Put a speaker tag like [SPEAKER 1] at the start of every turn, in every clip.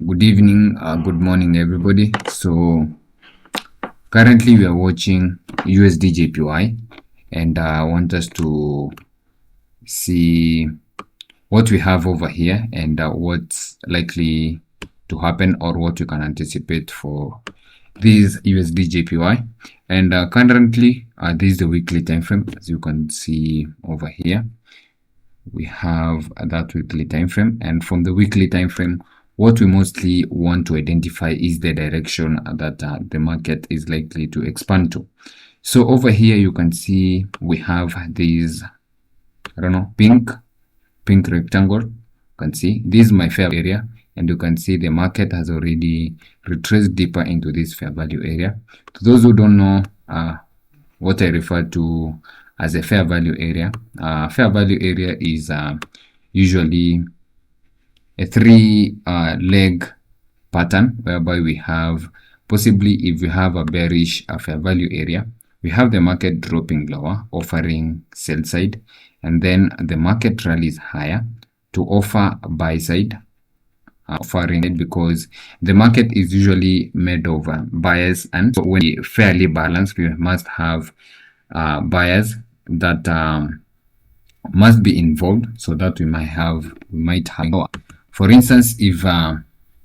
[SPEAKER 1] Good evening, good morning, everybody. So currently we are watching USDJPY, and I want us to see what we have over here and what's likely to happen or what you can anticipate for this USDJPY. And currently, this is the weekly time frame, as you can see over here. We have that weekly time frame, and from the weekly time frame, what we mostly want to identify is the direction that the market is likely to expand to. So over here you can see we have these, I don't know, pink rectangle. You can see this is my fair value area, and you can see the market has already retraced deeper into this fair value area. To those who don't know what I refer to as a fair value area, fair value area is usually a three leg pattern, whereby we have, possibly if we have a bearish fair value area, we have the market dropping lower, offering sell side, and then the market rallies higher to offer buy side, offering it, because the market is usually made of buyers, and so when we fairly balanced, we must have buyers that must be involved, so that we might have for instance, if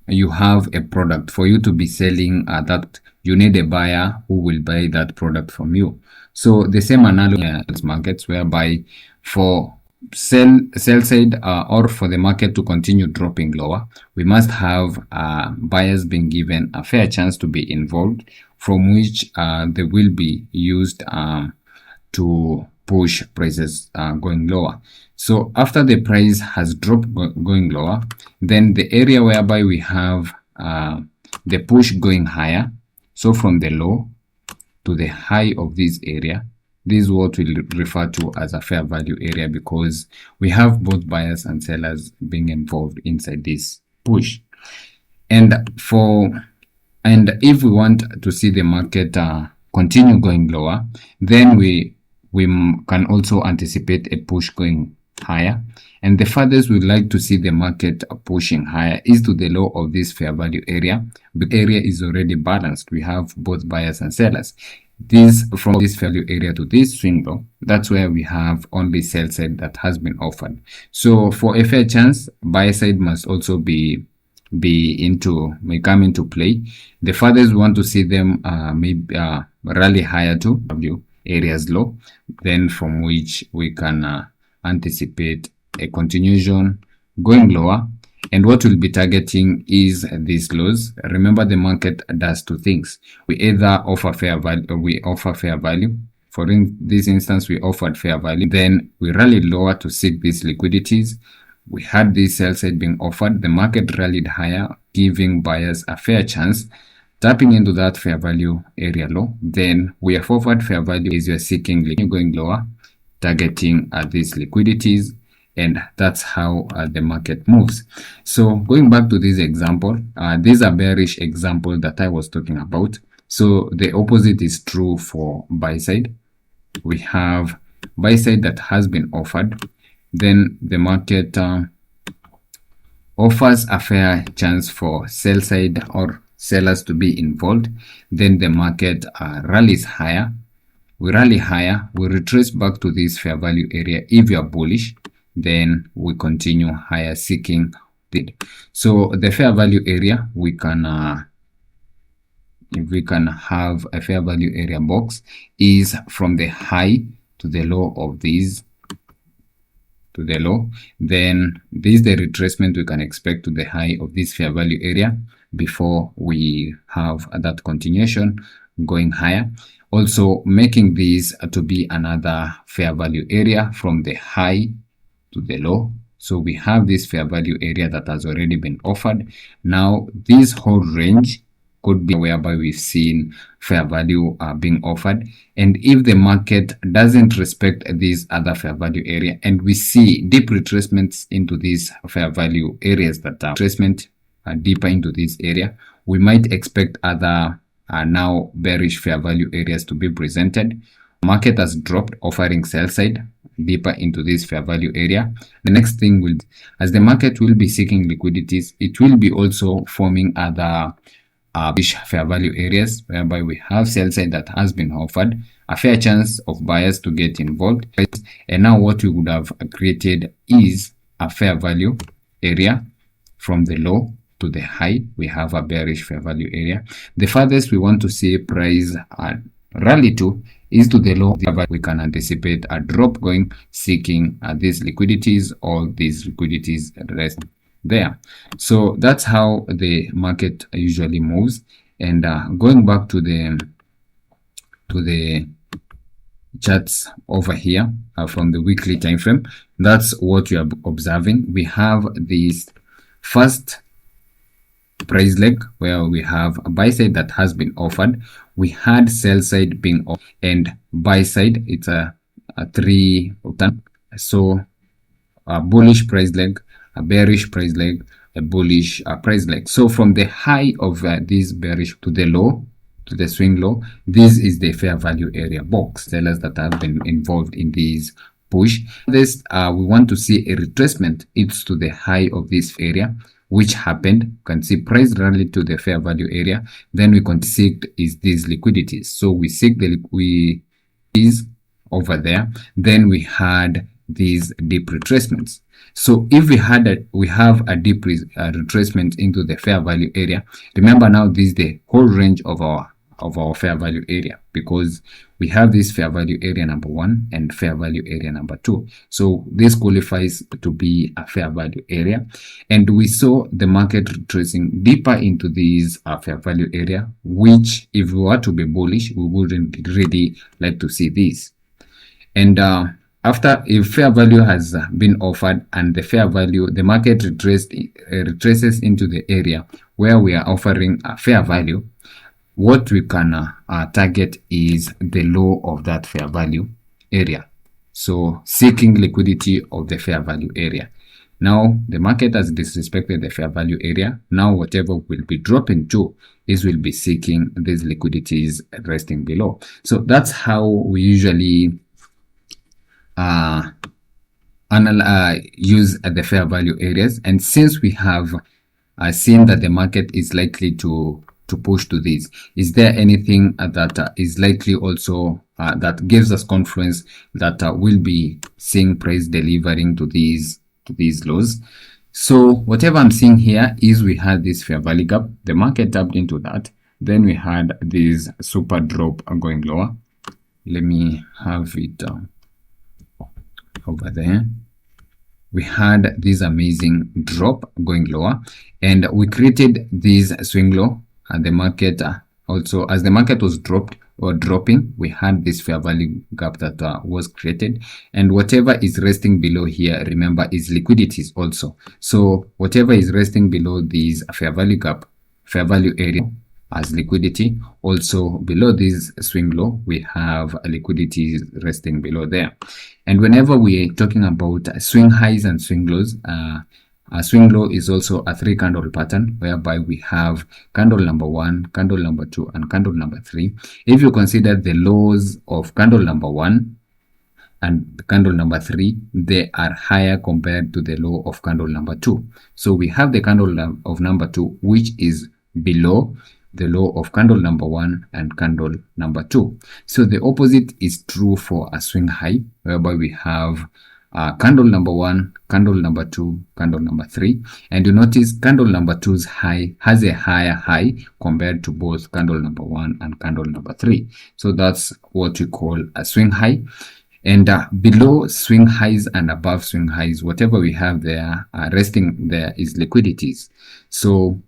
[SPEAKER 1] you have a product, for you to be selling that, you need a buyer who will buy that product from you. So the same analogy in markets, whereby for sell side or for the market to continue dropping lower, we must have buyers being given a fair chance to be involved, from which they will be used to push prices going lower. So after the price has dropped going lower, then the area whereby we have the push going higher, so from the low to the high of this area, this is what we refer to as a fair value area, because we have both buyers and sellers being involved inside this push. And if we want to see the market continue going lower, then we can also anticipate a push going higher, and the furthest we'd like to see the market pushing higher is to the low of this fair value area. The area is already balanced, we have both buyers and sellers. This, from this value area to this swing low, that's where we have only sell side that has been offered. So for a fair chance, buy side must also may come into play. The furthest we want to see them maybe rally higher to value areas low, then from which we can anticipate a continuation going lower. And what we'll be targeting is these lows. Remember, the market does two things. We either offer fair value, for in this instance we offered fair value, then we rally lower to seek these liquidities. We had this sell side being offered, the market rallied higher, giving buyers a fair chance, tapping into that fair value area low. Then we have offered fair value as you're seeking going lower, targeting these liquidities, and that's how the market moves. So going back to this example, this is a bearish example that I was talking about. So the opposite is true for buy side. We have buy side that has been offered, then the market offers a fair chance for sell side or sellers to be involved. Then the market rallies higher, we rally higher, we retrace back to this fair value area. If you are bullish, then we continue higher, seeking it. So the fair value area, we can if we can have a fair value area box, is from the high to the low of these, to the low. Then this is the retracement we can expect to the high of this fair value area before we have that continuation going higher. Also making this to be another fair value area from the high to the low. So we have this fair value area that has already been offered. Now this whole range could be whereby we've seen fair value being offered, and if the market doesn't respect this other fair value area and we see deep retracements into these fair value areas that are retracement deeper into this area, we might expect other now bearish fair value areas to be presented. Market has dropped, offering sell side. deeper into this fair value area, the next thing will, as the market will be seeking liquidities, it will be also forming other fair value areas whereby we have sell side that has been offered, a fair chance of buyers to get involved, and now what we would have created is a fair value area. From the low to the high, we have a bearish fair value area. The farthest we want to see price rally to is to the low. We can anticipate a drop going, seeking these liquidities, or these liquidities rest there. So that's how the market usually moves. And going back to the charts over here from the weekly time frame, that's what we are observing. We have this first price leg where we have a buy side that has been offered. We had sell side being offered, and buy side, it's a 3 turn. So a bullish price leg, a bearish price leg, a bullish price leg. So from the high of this bearish to the low, to the swing low, this is the fair value area box. Sellers that have been involved in these push. This we want to see a retracement. It's to the high of this area, which happened. You can see price rally to the fair value area. Then we can seek is these liquidities. So we seek the is over there. Then we had these deep retracements. So if we have a deep retracement into the fair value area, remember now this is the whole range of our fair value area, because we have this fair value area number 1 and fair value area number 2. So this qualifies to be a fair value area, and we saw the market retracing deeper into this fair value area, which if we were to be bullish, we wouldn't really like to see this. And after, if fair value has been offered and the fair value, the market retraces into the area where we are offering a fair value, what we can target is the low of that fair value area. So seeking liquidity of the fair value area. Now the market has disrespected the fair value area. Now whatever will be dropping to is will be seeking these liquidities resting below. So that's how we usually use the fair value areas. And since we have seen that the market is likely to push to this, is there anything that is likely also that gives us confluence that will be seeing price delivering to these lows? So whatever I'm seeing here is we had this fair value gap, the market tapped into that, then we had this super drop going lower. Let me have it over there. We had this amazing drop going lower, and we created this swing low, and the market also, as the market was dropping, we had this fair value gap that was created, and whatever is resting below here, remember, is liquidities also. So whatever is resting below this fair value gap, fair value area as liquidity, also below this swing low, we have liquidity resting below there. And whenever we are talking about swing highs and swing lows, a swing low is also a 3 candle pattern, whereby we have candle number 1, candle number 2, and candle number 3. If you consider the lows of candle number 1 and candle number 3, they are higher compared to the low of candle number 2. So we have the candle of number 2, which is below the low of candle number 1 and candle number 2. So the opposite is true for a swing high, whereby we have candle number 1, candle number 2, candle number 3, and you notice candle number 2's high has a higher high compared to both candle number 1 and candle number 3. So that's what we call a swing high. And below swing highs and above swing highs, whatever we have there resting there is liquidities. So